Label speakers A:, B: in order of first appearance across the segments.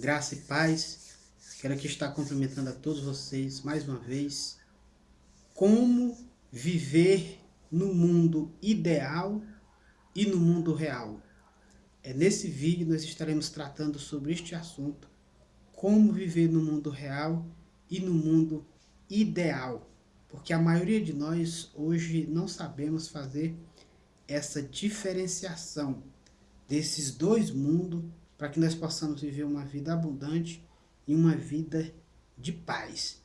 A: Graça e paz. Quero aqui estar cumprimentando a todos vocês mais uma vez. Como viver no mundo ideal e no mundo real. Nesse vídeo nós estaremos tratando sobre este assunto. Como viver no mundo real e no mundo ideal. Porque a maioria de nós hoje não sabemos fazer essa diferenciação desses dois mundos para que nós possamos viver uma vida abundante e uma vida de paz.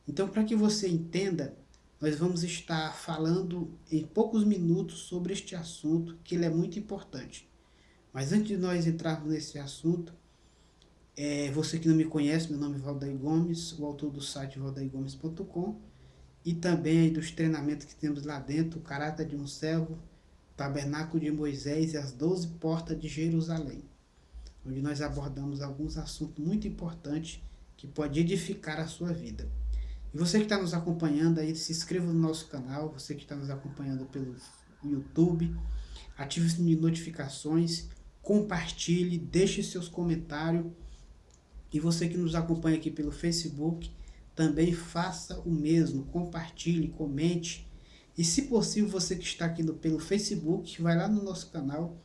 A: Então, para que você entenda, nós vamos estar falando em poucos minutos sobre este assunto, que ele é muito importante. Mas antes de nós entrarmos nesse assunto, você que não me conhece, meu nome é Valdair Gomes, o autor do site valdaigomes.com e também aí dos treinamentos que temos lá dentro, o Caráter de um Servo, Tabernáculo de Moisés e as 12 Portas de Jerusalém, onde nós abordamos alguns assuntos muito importantes que podem edificar a sua vida. E você que está nos acompanhando aí, se inscreva no nosso canal, você que está nos acompanhando pelo YouTube, ative o sininho de notificações, compartilhe, deixe seus comentários. E você que nos acompanha aqui pelo Facebook, também faça o mesmo, compartilhe, comente. E se possível, você que está aqui pelo Facebook, vai lá no nosso canal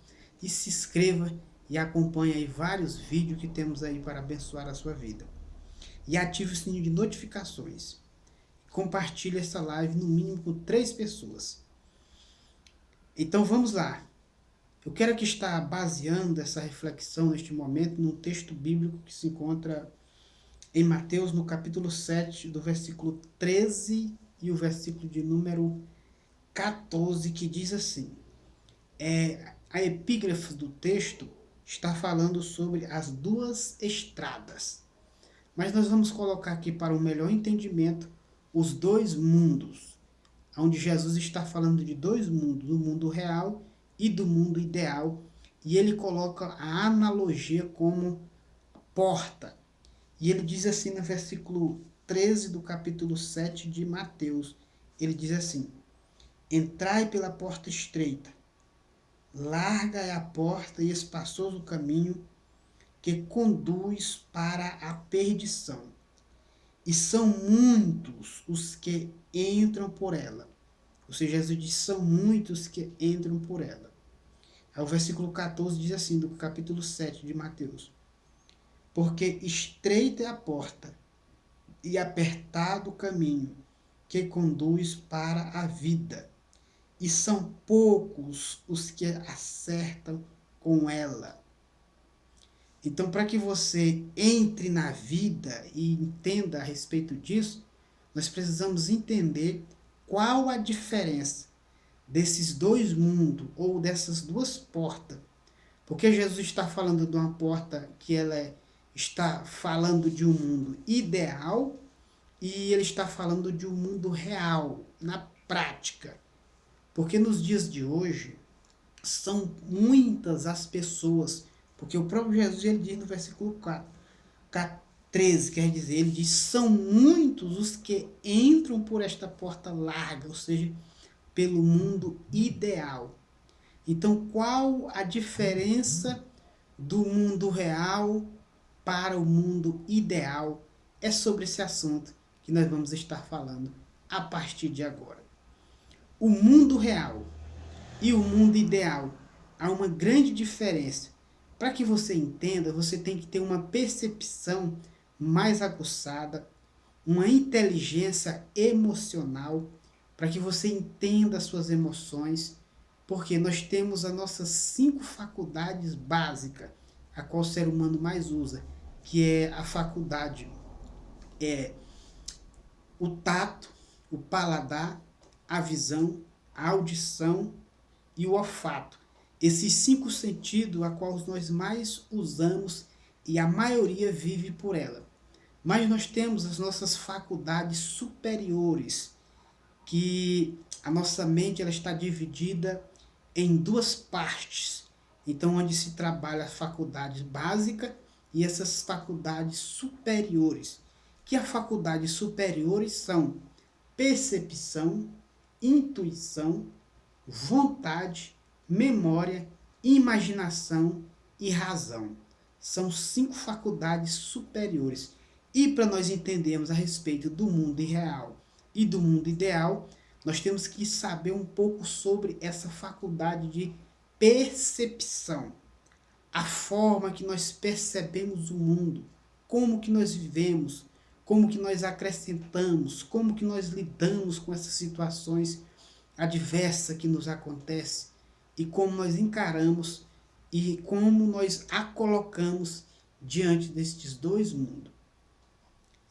A: e se inscreva e acompanhe aí vários vídeos que temos aí para abençoar a sua vida. E ative o sininho de notificações. Compartilhe essa live no mínimo com 3 pessoas. Então vamos lá. Eu quero aqui estar baseando essa reflexão neste momento num texto bíblico que se encontra em Mateus, no capítulo 7, do versículo 13 e o versículo de número 14, que diz assim: a epígrafe do texto está falando sobre as duas estradas. Mas nós vamos colocar aqui para um melhor entendimento os dois mundos, onde Jesus está falando de dois mundos, do mundo real e do mundo ideal, e ele coloca a analogia como porta. E ele diz assim no versículo 13 do capítulo 7 de Mateus, ele diz assim: entrai pela porta estreita, larga é a porta e espaçoso o caminho que conduz para a perdição, e são muitos os que entram por ela. Ou seja, Jesus diz, são muitos que entram por ela. Aí o versículo 14 diz assim, do capítulo 7 de Mateus: porque estreita é a porta e apertado o caminho que conduz para a vida, e são poucos os que acertam com ela. Então, para que você entre na vida e entenda a respeito disso, nós precisamos entender qual a diferença desses dois mundos, ou dessas duas portas. Porque Jesus está falando de uma porta que está falando de um mundo ideal, e ele está falando de um mundo real, na prática. Porque nos dias de hoje, são muitas as pessoas, porque o próprio Jesus ele diz no versículo 13, quer dizer, ele diz, são muitos os que entram por esta porta larga, ou seja, pelo mundo ideal. Então, qual a diferença do mundo real para o mundo ideal? É sobre esse assunto que nós vamos estar falando a partir de agora. O mundo real e o mundo ideal, há uma grande diferença. Para que você entenda, você tem que ter uma percepção mais aguçada, uma inteligência emocional, para que você entenda as suas emoções, porque nós temos as nossas 5 faculdades básicas, a qual o ser humano mais usa, que é a faculdade o tato, o paladar, a visão, a audição e o olfato. Esses 5 sentidos a qual nós mais usamos e a maioria vive por ela. Mas nós temos as nossas faculdades superiores, que a nossa mente ela está dividida em 2 partes. Então, onde se trabalha a faculdade básica e essas faculdades superiores. Que as faculdades superiores são percepção, intuição, vontade, memória, imaginação e razão. são 5 faculdades superiores. E para nós entendermos a respeito do mundo irreal e do mundo ideal, nós temos que saber um pouco sobre essa faculdade de percepção. A forma que nós percebemos o mundo, como que nós vivemos, como que nós acrescentamos, como que nós lidamos com essas situações adversas que nos acontecem e como nós encaramos e como nós a colocamos diante destes dois mundos.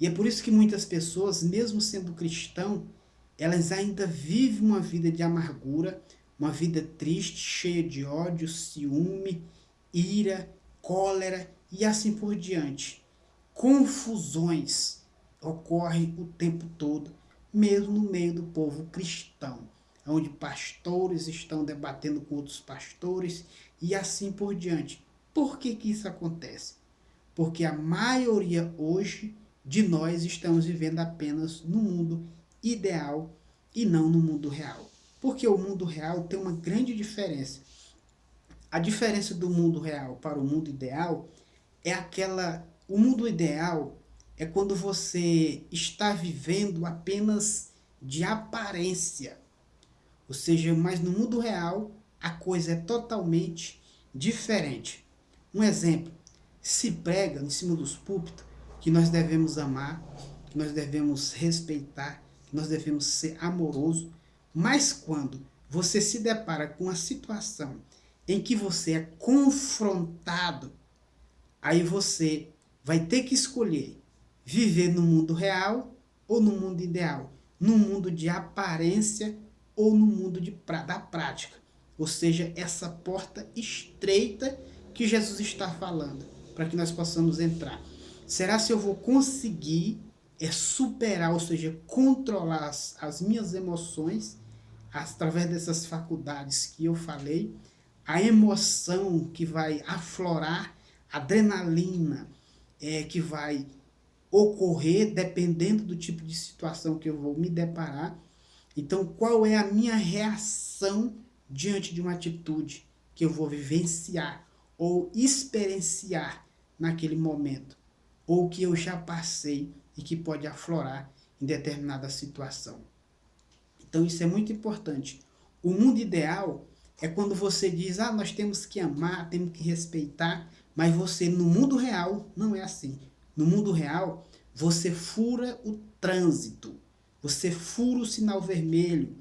A: E é por isso que muitas pessoas, mesmo sendo cristão, elas ainda vivem uma vida de amargura, uma vida triste, cheia de ódio, ciúme, ira, cólera e assim por diante. Confusões ocorrem o tempo todo, mesmo no meio do povo cristão, onde pastores estão debatendo com outros pastores e assim por diante. Por que que isso acontece? Porque a maioria hoje de nós estamos vivendo apenas no mundo ideal e não no mundo real. Porque o mundo real tem uma grande diferença. A diferença do mundo real para o mundo ideal é aquela... O mundo ideal é quando você está vivendo apenas de aparência. Ou seja, mas no mundo real a coisa é totalmente diferente. Um exemplo, se prega em cima dos púlpitos que nós devemos amar, que nós devemos respeitar, que nós devemos ser amorosos, mas quando você se depara com uma situação em que você é confrontado, aí você vai ter que escolher viver no mundo real ou no mundo ideal, no mundo de aparência ou no mundo da prática. Ou seja, essa porta estreita que Jesus está falando, para que nós possamos entrar. Será se eu vou conseguir superar, ou seja, controlar as minhas emoções, através dessas faculdades que eu falei, a emoção que vai aflorar, adrenalina que vai ocorrer dependendo do tipo de situação que eu vou me deparar. Então, qual é a minha reação diante de uma atitude que eu vou vivenciar ou experienciar naquele momento, ou que eu já passei e que pode aflorar em determinada situação. Então, isso é muito importante. O mundo ideal é quando você diz, nós temos que amar, temos que respeitar, mas você, no mundo real, não é assim. No mundo real, você fura o trânsito, você fura o sinal vermelho,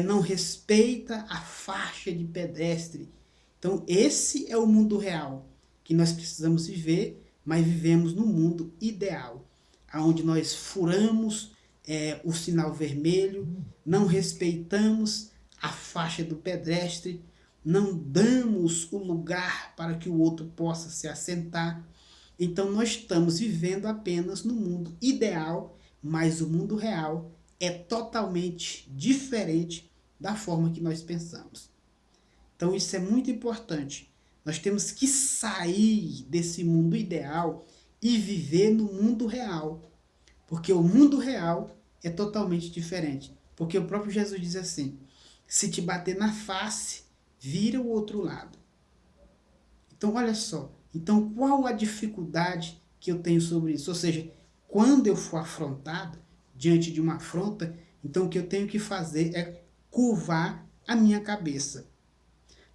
A: não respeita a faixa de pedestre. Então, esse é o mundo real que nós precisamos viver, mas vivemos no mundo ideal, onde nós furamos o sinal vermelho, não respeitamos a faixa do pedestre, não damos o lugar para que o outro possa se assentar. Então nós estamos vivendo apenas no mundo ideal, mas o mundo real é totalmente diferente da forma que nós pensamos. Então isso é muito importante. Nós temos que sair desse mundo ideal e viver no mundo real. Porque o mundo real é totalmente diferente. Porque o próprio Jesus diz assim, se te bater na face, vira o outro lado. Então olha só, então qual a dificuldade que eu tenho sobre isso? Ou seja, quando eu for afrontado, diante de uma afronta, então o que eu tenho que fazer é curvar a minha cabeça.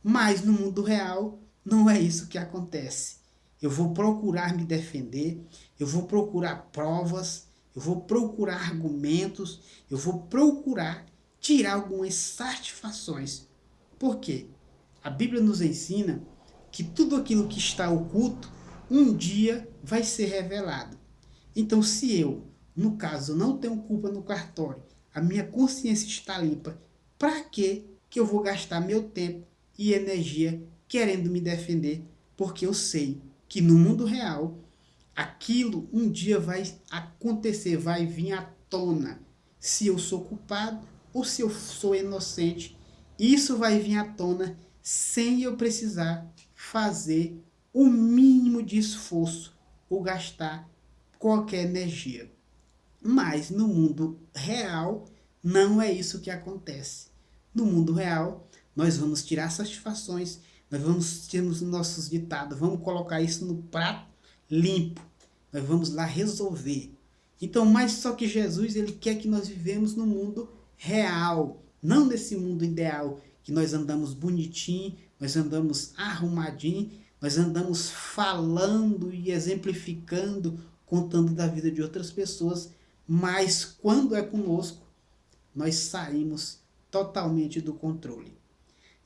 A: Mas no mundo real não é isso que acontece. Eu vou procurar me defender, eu vou procurar provas, eu vou procurar argumentos, eu vou procurar tirar algumas satisfações. Por quê? A Bíblia nos ensina que tudo aquilo que está oculto, um dia vai ser revelado. Então, se eu, no caso, não tenho culpa no cartório, a minha consciência está limpa, para que eu vou gastar meu tempo e energia querendo me defender? Porque eu sei que no mundo real, aquilo um dia vai acontecer, vai vir à tona. Se eu sou culpado ou se eu sou inocente, isso vai vir à tona sem eu precisar fazer o mínimo de esforço ou gastar qualquer energia. Mas no mundo real, não é isso que acontece. No mundo real, nós vamos tirar satisfações, Nós vamos ter os nossos ditados, vamos colocar isso no prato limpo. Nós vamos lá resolver. Então, mas só que Jesus, ele quer que nós vivemos no mundo real, não nesse mundo ideal, que nós andamos bonitinho, nós andamos arrumadinho, nós andamos falando e exemplificando, contando da vida de outras pessoas, mas quando é conosco, nós saímos totalmente do controle.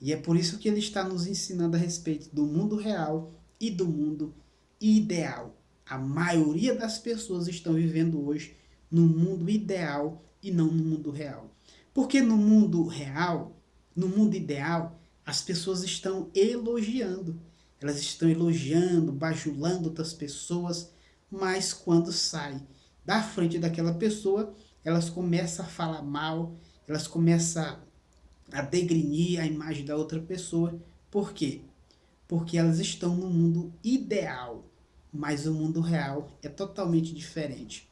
A: E é por isso que ele está nos ensinando a respeito do mundo real e do mundo ideal. A maioria das pessoas estão vivendo hoje no mundo ideal e não no mundo real. Porque no mundo real, no mundo ideal, as pessoas estão elogiando. Elas estão elogiando, bajulando outras pessoas, mas quando sai da frente daquela pessoa, elas começam a falar mal, elas começam a degrinir a imagem da outra pessoa. Por quê? Porque elas estão no mundo ideal, mas o mundo real é totalmente diferente.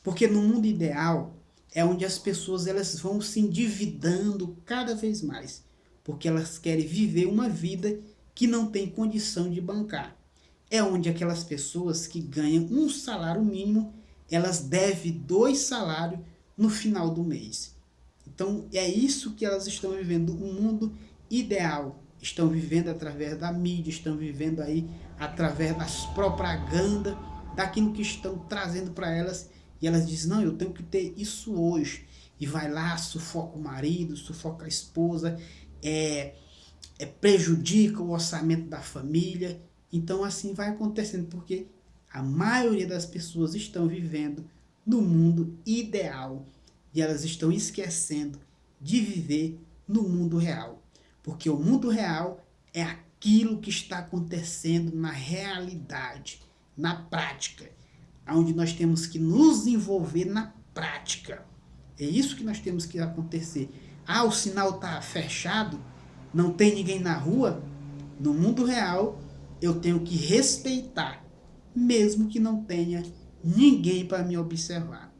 A: Porque no mundo ideal é onde as pessoas elas vão se endividando cada vez mais, porque elas querem viver uma vida que não tem condição de bancar. É onde aquelas pessoas que ganham um salário mínimo, elas devem 2 salários no final do mês. Então é isso que elas estão vivendo, um mundo ideal. Estão vivendo através da mídia, estão vivendo aí através das propagandas, daquilo que estão trazendo para elas. E elas dizem, não, eu tenho que ter isso hoje. E vai lá, sufoca o marido, sufoca a esposa, prejudica o orçamento da família. Então assim vai acontecendo, porque a maioria das pessoas estão vivendo no mundo ideal. E elas estão esquecendo de viver no mundo real. Porque o mundo real é aquilo que está acontecendo na realidade, na prática, onde nós temos que nos envolver na prática. É isso que nós temos que acontecer. Ah, o sinal está fechado, não tem ninguém na rua. No mundo real, eu tenho que respeitar, mesmo que não tenha ninguém para me observar.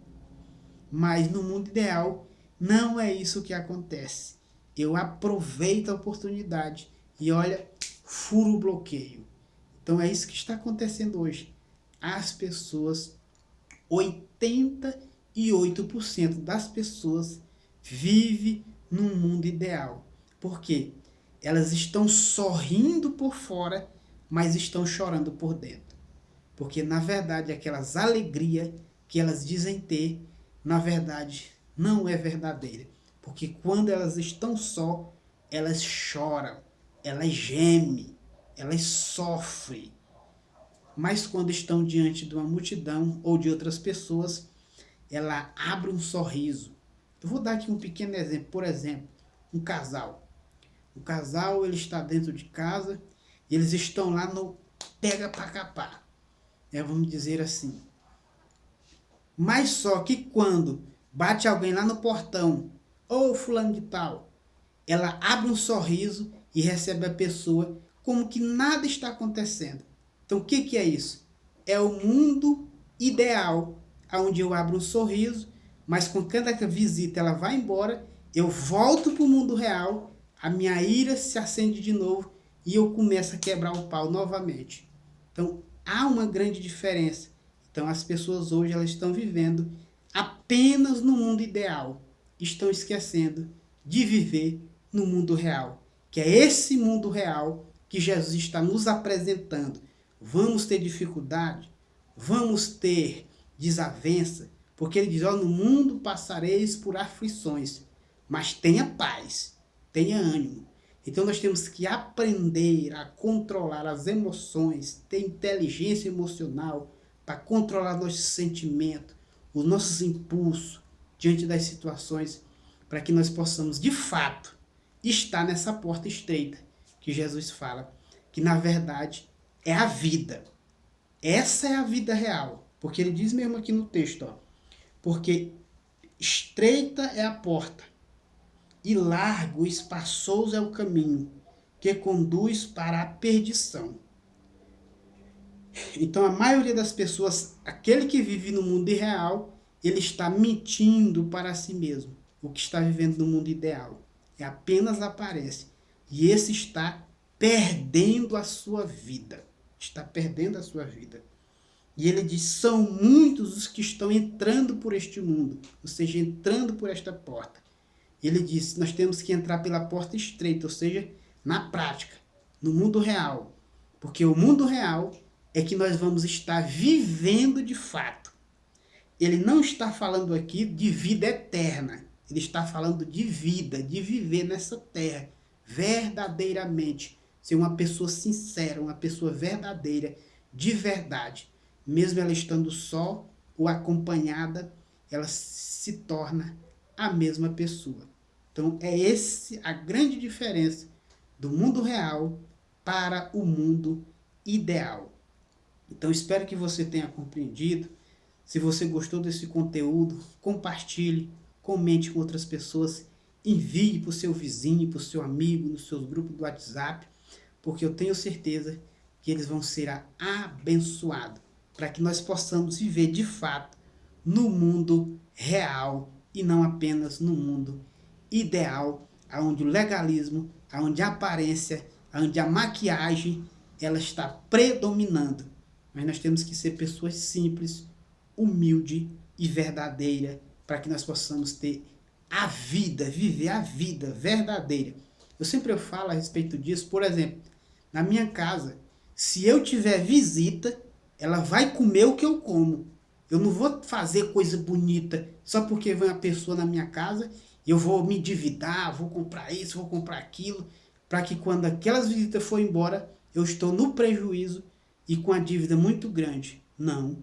A: Mas no mundo ideal, não é isso que acontece. Eu aproveito a oportunidade e olha, furo o bloqueio. Então é isso que está acontecendo hoje. As pessoas, 88% das pessoas vive num mundo ideal. Por quê? Elas estão sorrindo por fora, mas estão chorando por dentro. Porque na verdade aquelas alegrias que elas dizem ter, na verdade não é verdadeira. Porque quando elas estão só, elas choram, elas gemem, elas sofrem. Mas quando estão diante de uma multidão ou de outras pessoas, ela abre um sorriso. Eu vou dar aqui um pequeno exemplo. Por exemplo, um casal. O casal ele está dentro de casa e eles estão lá no pega pra capar. Vamos dizer assim. Mas só que quando bate alguém lá no portão, ô fulano de tal, ela abre um sorriso e recebe a pessoa como que nada está acontecendo. Então o que é isso? É o mundo ideal, onde eu abro um sorriso, mas com cada visita ela vai embora, eu volto para o mundo real, a minha ira se acende de novo e eu começo a quebrar o pau novamente. Então há uma grande diferença. Então as pessoas hoje elas estão vivendo apenas no mundo ideal, estão esquecendo de viver no mundo real, que é esse mundo real que Jesus está nos apresentando. Vamos ter dificuldade, vamos ter desavença, porque ele diz, no mundo passareis por aflições, mas tenha paz, tenha ânimo. Então nós temos que aprender a controlar as emoções, ter inteligência emocional para controlar nossos sentimentos, os nossos impulsos diante das situações, para que nós possamos de fato estar nessa porta estreita que Jesus fala, que na verdade é a vida. Essa é a vida real, porque ele diz mesmo aqui no texto, porque estreita é a porta e largo e espaçoso é o caminho que conduz para a perdição. Então a maioria das pessoas, aquele que vive no mundo irreal, ele está mentindo para si mesmo. O que está vivendo no mundo ideal é apenas aparência. E esse está perdendo a sua vida. Está perdendo a sua vida. E ele diz, são muitos os que estão entrando por este mundo, ou seja, entrando por esta porta. Ele diz, nós temos que entrar pela porta estreita, ou seja, na prática, no mundo real. Porque o mundo real é que nós vamos estar vivendo de fato. Ele não está falando aqui de vida eterna. Ele está falando de vida, de viver nessa terra, verdadeiramente. Ser uma pessoa sincera, uma pessoa verdadeira, de verdade. Mesmo ela estando só ou acompanhada, ela se torna a mesma pessoa. Então, é esse a grande diferença do mundo real para o mundo ideal. Então, espero que você tenha compreendido. Se você gostou desse conteúdo, compartilhe, comente com outras pessoas, envie para o seu vizinho, para o seu amigo, nos seus grupos do WhatsApp, porque eu tenho certeza que eles vão ser abençoados, para que nós possamos viver de fato no mundo real e não apenas no mundo ideal, onde o legalismo, onde a aparência, onde a maquiagem, ela está predominando. Mas nós temos que ser pessoas simples, humilde e verdadeira, para que nós possamos ter a vida, viver a vida verdadeira. Eu sempre falo a respeito disso, por exemplo, na minha casa, se eu tiver visita, ela vai comer o que eu como. Eu não vou fazer coisa bonita só porque vem uma pessoa na minha casa, eu vou me endividar, vou comprar isso, vou comprar aquilo, para que quando aquelas visitas forem embora, eu estou no prejuízo e com a dívida muito grande. Não.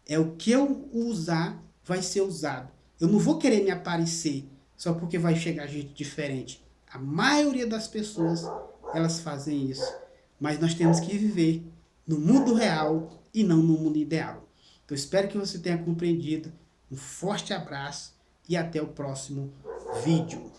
A: É o que eu usar, vai ser usado. Eu não vou querer me aparecer só porque vai chegar gente diferente. A maioria das pessoas, elas fazem isso. Mas nós temos que viver no mundo real e não no mundo ideal. Então, espero que você tenha compreendido. Um forte abraço e até o próximo vídeo.